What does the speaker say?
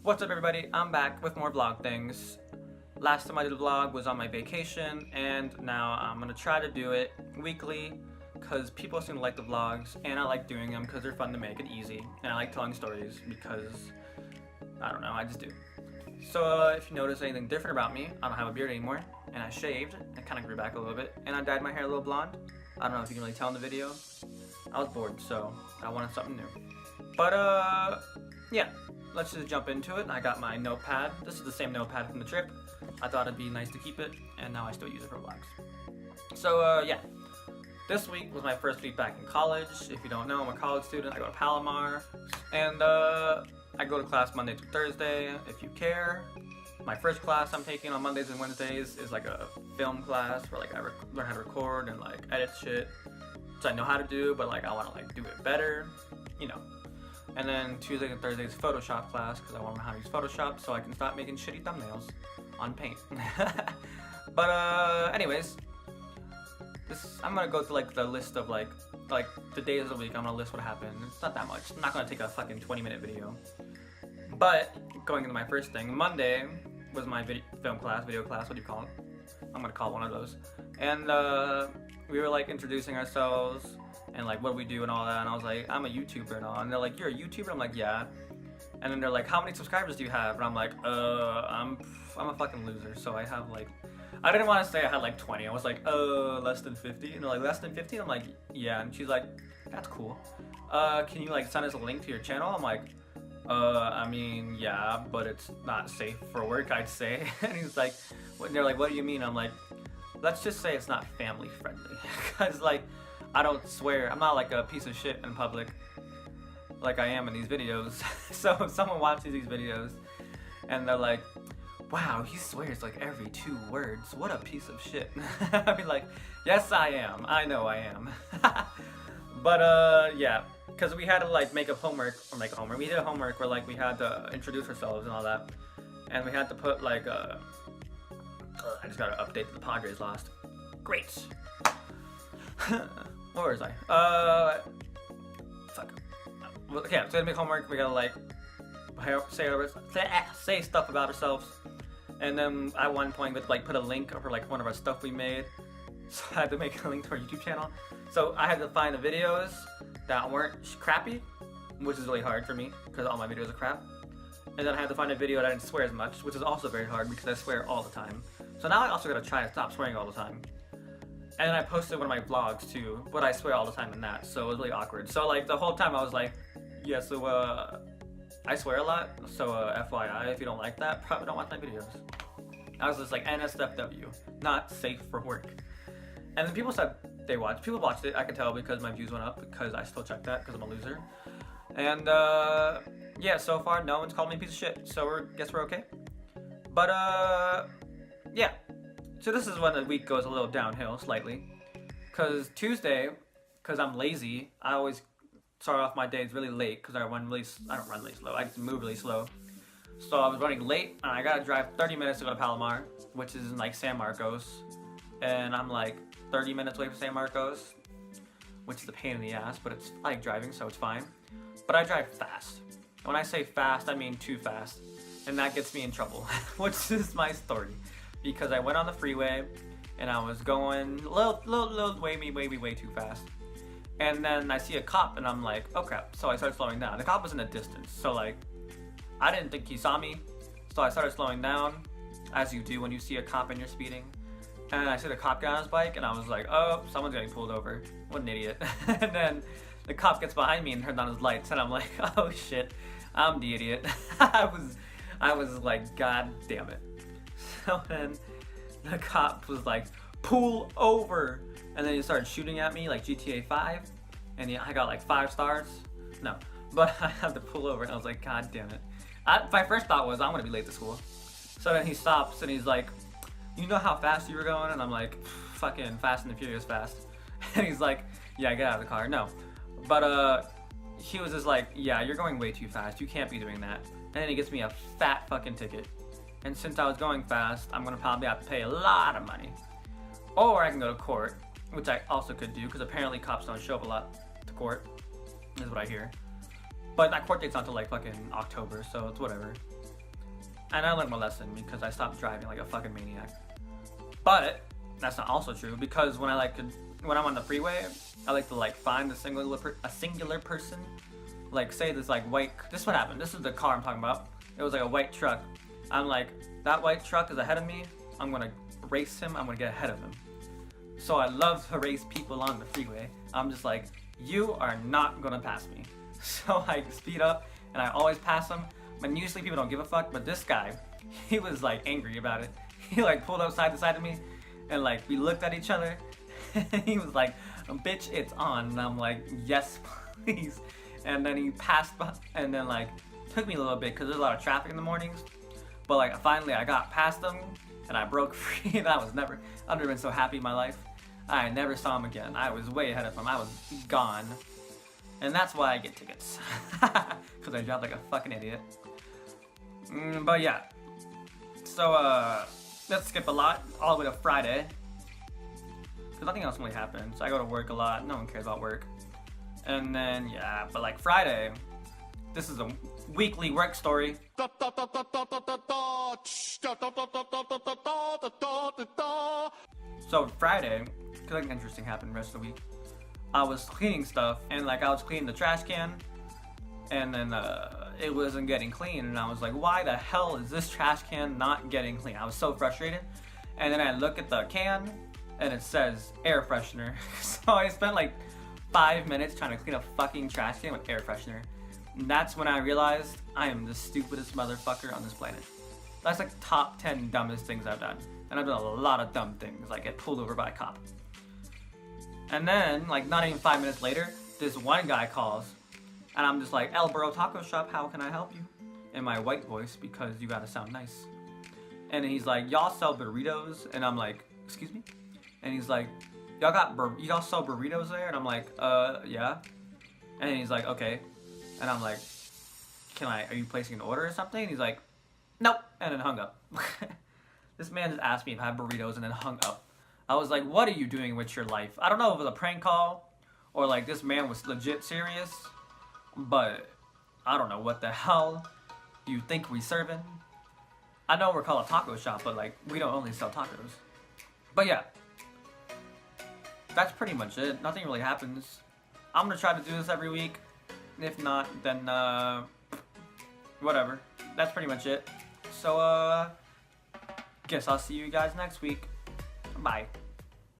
What's up everybody, I'm back with more vlog things. Last time I did a vlog was on my vacation, and now I'm gonna try to do it weekly because people seem to like the vlogs and I like doing them because they're fun to make and easy, and I like telling stories because, I don't know, I just do. So if you notice anything different about me, I don't have a beard anymore, and I shaved, I kind of grew back a little bit, and I dyed my hair a little blonde. I don't know if you can really tell in the video. I was bored, so I wanted something new. But yeah, let's just jump into it. I got my notepad. This is the same notepad from the trip. I thought it'd be nice to keep it, and now I still use it for vlogs. So yeah, this week was my first week back in college. If you don't know, I'm a college student. I go to Palomar, and I go to class Monday through Thursday, if you care. My first class I'm taking on Mondays and Wednesdays is like a film class where like I learn how to record and like edit shit, which I know how to do, but like I want to like do it better, you know. And then Tuesdays and Thursdays Photoshop class because I want to know how to use Photoshop so I can stop making shitty thumbnails on Paint. But anyways, I'm gonna go through like the list of like the days of the week. I'm gonna list what happened. It's not that much. I'm not gonna take a fucking 20-minute video. But going into my first thing, Monday was my video class. What do you call it? I'm gonna call it one of those. And we were like introducing ourselves and like what we do and all that. And I was like, I'm a YouTuber and all. And they're like, you're a YouTuber? I'm like, yeah. And then they're like, how many subscribers do you have? And I'm like, I'm a fucking loser. So I have like, I didn't want to say I had like 20. I was like, less than 50. And they're like, less than 50? I'm like, yeah. And she's like, that's cool. Can you like send us a link to your channel? I'm like, I mean, yeah, but it's not safe for work, I'd say. And he's like, and they're like, what do you mean? I'm like, let's just say it's not family friendly. Cause like, I don't swear. I'm not like a piece of shit in public like I am in these videos. So if someone watches these videos and they're like, wow, he swears like every 2 words. What a piece of shit. I'd be like, yes, I am. I know I am. But yeah, because we had to like make homework. We did a homework where like we had to introduce ourselves and all that. And we had to put like I just gotta update the Padres lost. Great. Where was I? Fuck. Okay, so to make homework, we gotta like say stuff about ourselves, and then at one point we like put a link for like one of our stuff we made. So I had to make a link to our YouTube channel. So I had to find the videos that weren't crappy, which is really hard for me because all my videos are crap. And then I had to find a video that I didn't swear as much, which is also very hard because I swear all the time. So now I also gotta try to stop swearing all the time. And then I posted one of my vlogs too, but I swear all the time in that, so it was really awkward. So like the whole time I was like, yeah, so I swear a lot, so FYI, if you don't like that, probably don't watch my videos. I was just like, NSFW, not safe for work. And then people said they watched. People watched it, I could tell because my views went up, because I still check that, because I'm a loser. And yeah, so far no one's called me a piece of shit, so guess we're okay. But yeah. So this is when the week goes a little downhill slightly, because Tuesday, because I'm lazy, I always start off my days really late because I don't run really slow, I just move really slow. So I was running late and I gotta drive 30 minutes to go to Palomar, which is in like San Marcos, and I'm like 30 minutes away from San Marcos, which is a pain in the ass, but it's like driving, so it's fine. But I drive fast. When I say fast, I mean too fast, and that gets me in trouble, which is my story. Because I went on the freeway and I was going way too fast. And then I see a cop and I'm like, oh crap. So I started slowing down. The cop was in the distance. So like, I didn't think he saw me. So I started slowing down, as you do when you see a cop and you're speeding. And I see the cop get on his bike and I was like, oh, someone's getting pulled over. What an idiot. And then the cop gets behind me and turns on his lights and I'm like, oh shit, I'm the idiot. I was like, god damn it. So then the cop was like, pull over, and then he started shooting at me like GTA 5, and I got like 5 stars. No, but I had to pull over and I was like, god damn it. My first thought was, I'm gonna be late to school. So then he stops and he's like, you know how fast you were going? And I'm like, fucking Fast and the Furious fast. And he's like, yeah, get out of the car. No, but he was just like, yeah, you're going way too fast, you can't be doing that. And then he gets me a fat fucking ticket. And since I was going fast, I'm gonna probably have to pay a lot of money. Or I can go to court, which I also could do, because apparently cops don't show up a lot to court, is what I hear. But that court date's not till like fucking October, so it's whatever. And I learned my lesson because I stopped driving like a fucking maniac. But that's not also true because when I'm on the freeway, I like to like find a singular person. Like say this like white. This is what happened. This is the car I'm talking about. It was like a white truck. I'm like, that white truck is ahead of me. I'm gonna race him. I'm gonna get ahead of him. So I love to race people on the freeway. I'm just like, you are not gonna pass me. So I speed up and I always pass him. And usually people don't give a fuck, but this guy, he was like angry about it. He like pulled up side to side to me and like we looked at each other and he was like, bitch, it's on. And I'm like, yes, please. And then he passed and then like took me a little bit because there's a lot of traffic in the mornings. But like finally I got past him and I broke free. I've never been so happy in my life. I never saw him again. I was way ahead of him. I was gone. And that's why I get tickets. Because I drive like a fucking idiot. But yeah. So let's skip a lot all the way to Friday. Because nothing else really happens. I go to work a lot. No one cares about work. And then yeah, but like Friday, this is a weekly work story. So Friday, something interesting happened the rest of the week. I was cleaning stuff and like I was cleaning the trash can and then it wasn't getting clean and I was like, why the hell is this trash can not getting clean? I was so frustrated. And then I look at the can and it says air freshener. So I spent like 5 minutes trying to clean a fucking trash can with air freshener. And that's when I realized I am the stupidest motherfucker on this planet. That's like top 10 dumbest things I've done. And I've done a lot of dumb things, like get pulled over by a cop. And then, like not even 5 minutes later, this one guy calls. And I'm just like, El Burro Taco Shop, how can I help you? In my white voice, because you gotta sound nice. And he's like, y'all sell burritos? And I'm like, excuse me? And he's like, y'all sell burritos there? And I'm like, yeah. And he's like, okay. And I'm like, are you placing an order or something? And he's like, nope. And then hung up. This man just asked me if I had burritos and then hung up. I was like, what are you doing with your life? I don't know if it was a prank call or like this man was legit serious, but I don't know what the hell you think we serving. I know we're called a taco shop, but like we don't only sell tacos. But yeah, that's pretty much it. Nothing really happens. I'm gonna try to do this every week. If not, then whatever. That's pretty much it. So guess I'll see you guys next week. Bye.